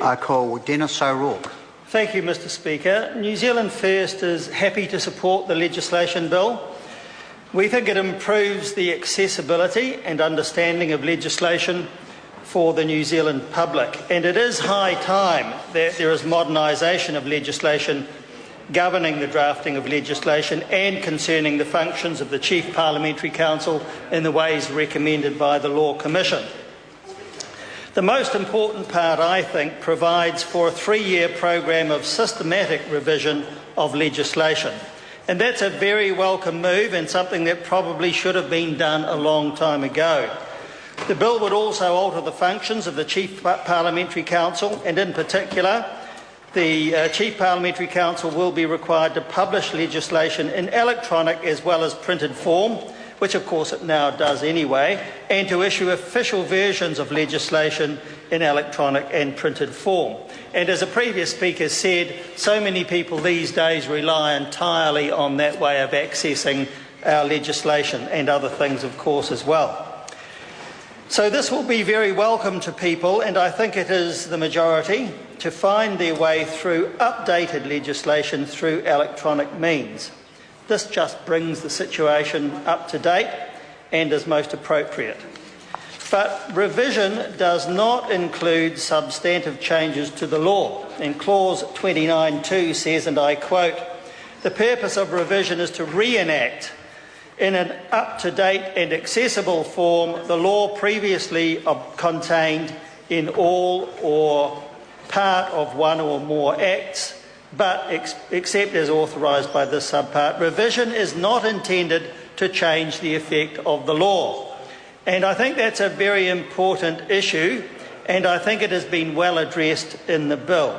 I call Dennis O'Rourke. Thank you, Mr Speaker. New Zealand First is happy to support the legislation bill. We think it improves the accessibility and understanding of legislation for the New Zealand public, and it is high time that there is modernisation of legislation governing the drafting of legislation and concerning the functions of the Chief Parliamentary Council in the ways recommended by the Law Commission. The most important part, I think, provides for a 3-year program of systematic revision of legislation. And that's a very welcome move and something that probably should have been done a long time ago. The bill would also alter the functions of the Chief Parliamentary Council, and in particular, the Chief Parliamentary Council will be required to publish legislation in electronic as well as printed form, which of course it now does anyway, and to issue official versions of legislation in electronic and printed form. And as a previous speaker said, so many people these days rely entirely on that way of accessing our legislation and other things, of course, as well. So this will be very welcome to people, and I think it is the majority, to find their way through updated legislation through electronic means. This just brings the situation up to date and is most appropriate. But revision does not include substantive changes to the law. And clause 29(2) says, and I quote, "The purpose of revision is to reenact in an up-to-date and accessible form the law previously contained in all or part of one or more acts, but except as authorised by this subpart. Revision is not intended to change the effect of the law." And I think that's a very important issue, and I think it has been well addressed in the bill.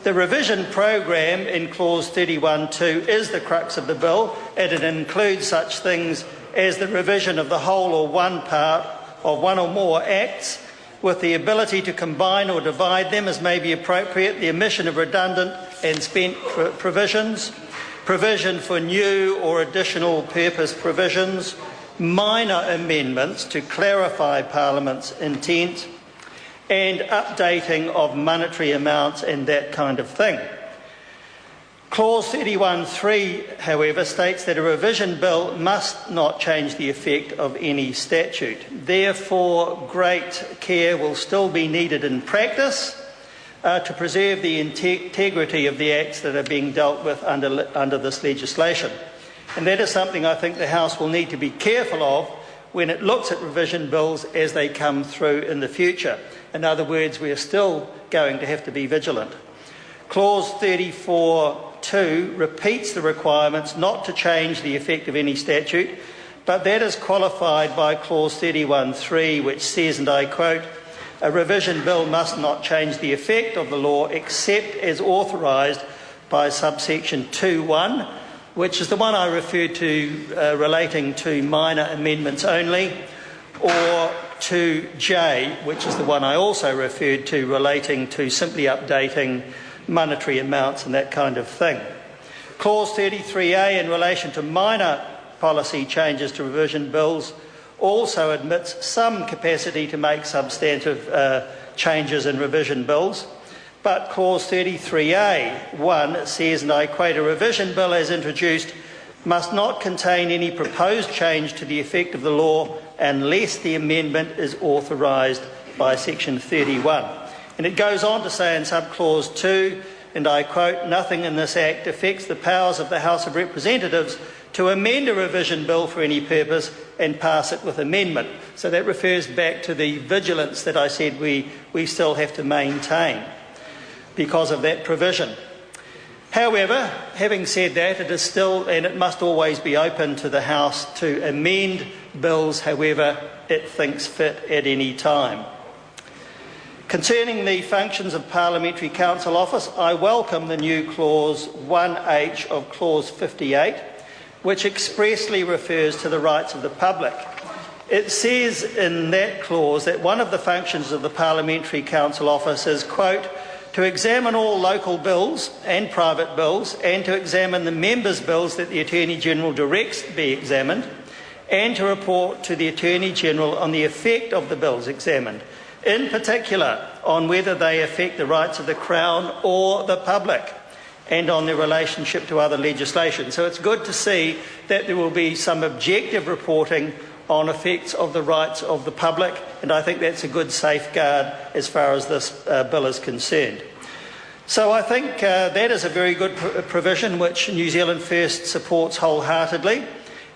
The revision program in clause 31(2) is the crux of the bill, and it includes such things as the revision of the whole or one part of one or more acts, with the ability to combine or divide them as may be appropriate, the omission of redundant and spent provisions, provision for new or additional purpose provisions, minor amendments to clarify Parliament's intent, and updating of monetary amounts and that kind of thing. Clause 31(3), however, states that a revision bill must not change the effect of any statute. Therefore, great care will still be needed in practice to preserve the integrity of the acts that are being dealt with under this legislation. And that is something I think the House will need to be careful of when it looks at revision bills as they come through in the future. In other words, we are still going to have to be vigilant. Clause 34(2) repeats the requirements not to change the effect of any statute, but that is qualified by clause 31(3), which says, and I quote, "A revision bill must not change the effect of the law except as authorised by subsection 2(1), which is the one I referred to relating to minor amendments only, or 2(j), which is the one I also referred to relating to simply updating monetary amounts and that kind of thing. Clause 33(a) in relation to minor policy changes to revision bills also admits some capacity to make substantive changes in revision bills. But clause 33(a)(1) says, and I quote, "A revision bill as introduced must not contain any proposed change to the effect of the law unless the amendment is authorised by section 31. And it goes on to say in subclause 2, and I quote, "Nothing in this Act affects the powers of the House of Representatives to amend a revision bill for any purpose and pass it with amendment." So that refers back to the vigilance that I said we still have to maintain because of that provision. However, having said that, it is still, and it must always be open to the House to amend bills however it thinks fit at any time. Concerning the functions of Parliamentary Council Office, I welcome the new clause 1H of clause 58, which expressly refers to the rights of the public. It says in that clause that one of the functions of the Parliamentary Council Office is, quote, "to examine all local bills and private bills and to examine the members' bills that the Attorney-General directs be examined and to report to the Attorney-General on the effect of the bills examined, in particular on whether they affect the rights of the Crown or the public, and on their relationship to other legislation. So it's good to see that there will be some objective reporting on effects of the rights of the public, and I think that's a good safeguard as far as this bill is concerned. So I think that is a very good provision which New Zealand First supports wholeheartedly.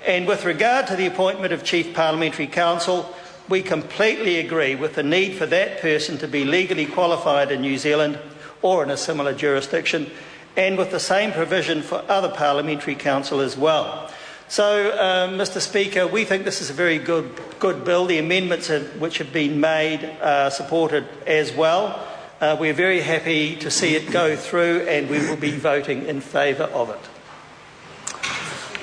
And with regard to the appointment of Chief Parliamentary Counsel, we completely agree with the need for that person to be legally qualified in New Zealand or in a similar jurisdiction, and with the same provision for other parliamentary counsel as well. So, Mr Speaker, we think this is a very good bill. The amendments which have been made are supported as well. We're very happy to see it go through, and we will be voting in favour of it.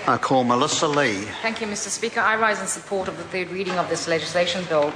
I call Melissa Lee. Thank you, Mr Speaker. I rise in support of the third reading of this legislation bill.